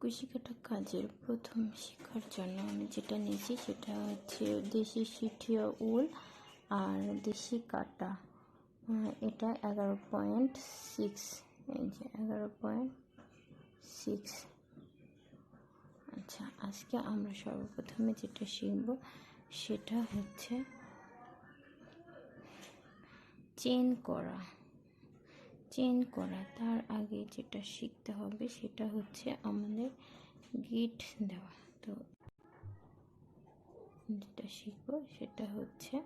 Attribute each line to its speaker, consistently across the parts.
Speaker 1: কুশি কাটা কাজের প্রথম শেখার জন্য আমি যেটা নিয়েছি সেটা হচ্ছে দেশি সিঠিয়া উল আর দেশি কাটা। এটা 11.6, এই যে 11.6। আচ্ছা, আজকে আমরা সর্বপ্রথমে যেটা শিখব সেটা হচ্ছে চেন করা। তার আগে যেটা শিখতে হবে সেটা হচ্ছে আমাদের গিট দেওয়া। তো যেটা শিখবো সেটা হচ্ছে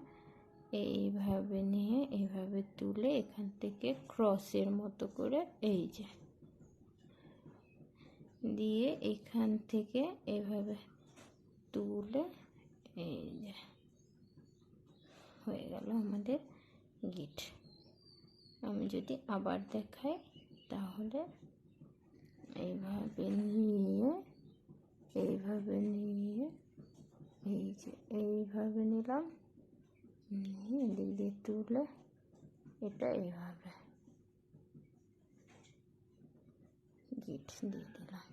Speaker 1: এইভাবে নিয়ে এইভাবে তুলে এখান থেকে ক্রসের মতো করে এই যে দিয়ে এখান থেকে এইভাবে তুলে এই যে হয়ে গেল আমাদের গিট। আমি যদি আবার দেখাই তাহলে এইভাবে নিয়ে এই যে এইভাবে নিলাম, নিয়ে এদিক দিয়ে তুলে এটা এইভাবে গিট দিয়ে দিলাম।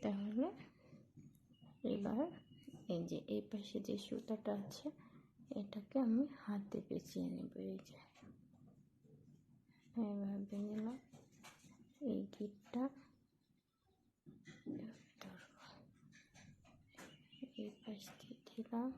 Speaker 1: তাহলে এবার এই যে এই পাশে যে সুতাটা আছে এটাকে আমি হাতে পেঁচিয়ে নেব। এই যে এইভাবে নিলাম, এই গিটটা ধরবো, এই পাশ দিয়ে দিলাম,